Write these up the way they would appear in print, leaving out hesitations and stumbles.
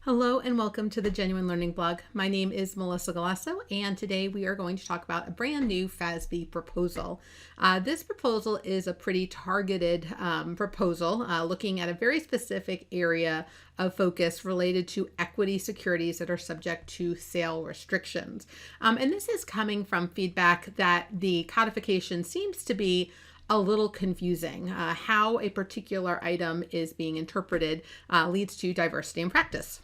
Hello and welcome to the Genuine Learning Blog. My name is Melissa Galasso, and today we are going to talk about a brand new FASB proposal. This proposal is a pretty targeted proposal looking at a very specific area of focus related to equity securities that are subject to sale restrictions. And this is coming from feedback that the codification seems to be a little confusing. How a particular item is being interpreted leads to diversity in practice.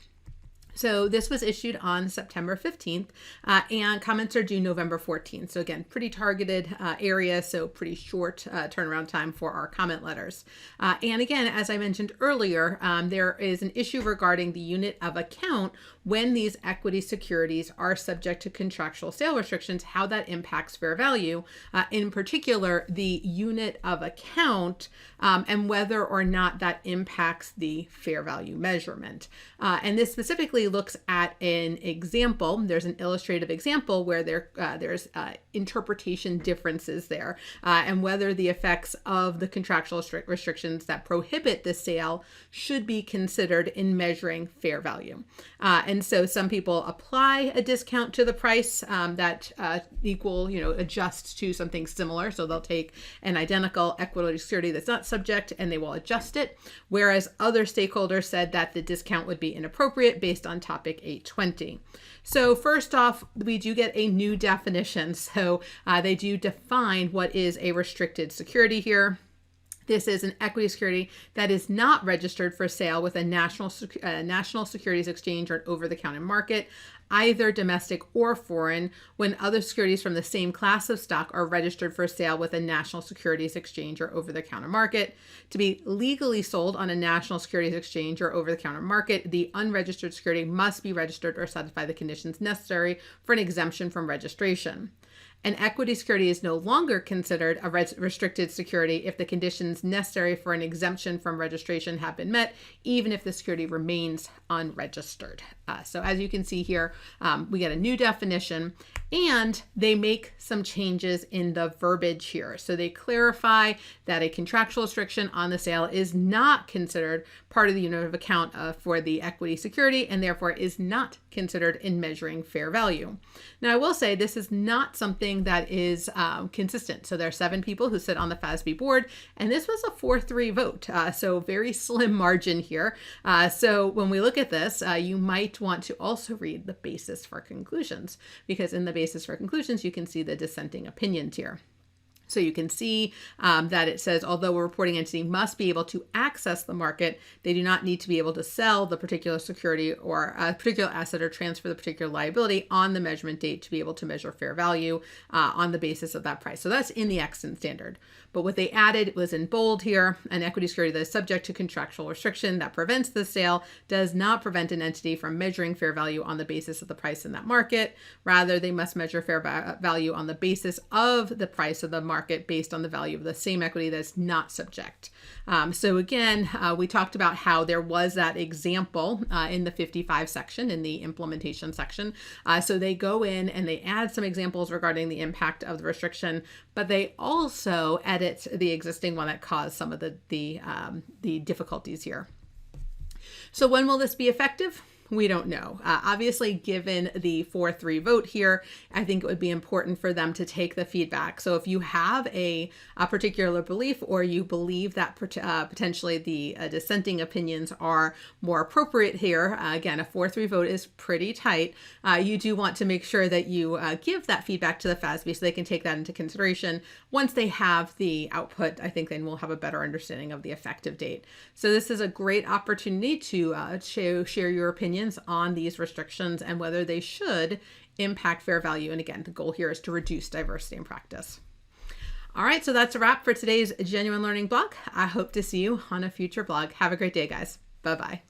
So this was issued on September 15th and comments are due November 14th. So again, pretty targeted area, so pretty short turnaround time for our comment letters. And again, as I mentioned earlier, there is an issue regarding the unit of account when these equity securities are subject to contractual sale restrictions, how that impacts fair value, in particular, the unit of account and whether or not that impacts the fair value measurement. And this specifically looks at an example. There's an illustrative example where there's interpretation differences there and whether the effects of the contractual restrictions that prohibit the sale should be considered in measuring fair value. And so some people apply a discount to the price that adjusts to something similar. So they'll take an identical equity security that's not subject and they will adjust it. Whereas other stakeholders said that the discount would be inappropriate based on topic 820. So first off, we do get a new definition. So they do define what is a restricted security here. This is an equity security that is not registered for sale with a national securities exchange or an over-the-counter market, either domestic or foreign, when other securities from the same class of stock are registered for sale with a national securities exchange or over-the-counter market. To be legally sold on a national securities exchange or over-the-counter market, the unregistered security must be registered or satisfy the conditions necessary for an exemption from registration. An equity security is no longer considered a restricted security if the conditions necessary for an exemption from registration have been met, even if the security remains unregistered. So as you can see here, we get a new definition and they make some changes in the verbiage here. So they clarify that a contractual restriction on the sale is not considered part of the unit of account for the equity security and therefore is not considered in measuring fair value. Now I will say this is not something that is consistent. So there are 7 people who sit on the FASB board and this was a 4-3 vote. So very slim margin here. So when we look at this, you might want to also read the basis for conclusions, because in the basis for conclusions, you can see the dissenting opinions here. So you can see that it says, although a reporting entity must be able to access the market, they do not need to be able to sell the particular security or a particular asset or transfer the particular liability on the measurement date to be able to measure fair value on the basis of that price. So that's in the extant standard. But what they added was in bold here: an equity security that is subject to contractual restriction that prevents the sale does not prevent an entity from measuring fair value on the basis of the price in that market. Rather, they must measure fair value on the basis of the price of the market based on the value of the same equity that's not subject. So again, we talked about how there was that example in the 55 section, in the implementation section. So they go in and they add some examples regarding the impact of the restriction, but they also edit the existing one that caused some of the difficulties here. So when will this be effective? We don't know. Obviously, given the 4-3 vote here, I think it would be important for them to take the feedback. So if you have a particular belief or you believe that potentially the dissenting opinions are more appropriate here, again, a 4-3 vote is pretty tight. You do want to make sure that you give that feedback to the FASB so they can take that into consideration. Once they have the output, I think then we'll have a better understanding of the effective date. So this is a great opportunity to share your opinion on these restrictions and whether they should impact fair value. And again, the goal here is to reduce diversity in practice. All right, so that's a wrap for today's Genuine Learning Blog. I hope to see you on a future blog. Have a great day, guys. Bye-bye.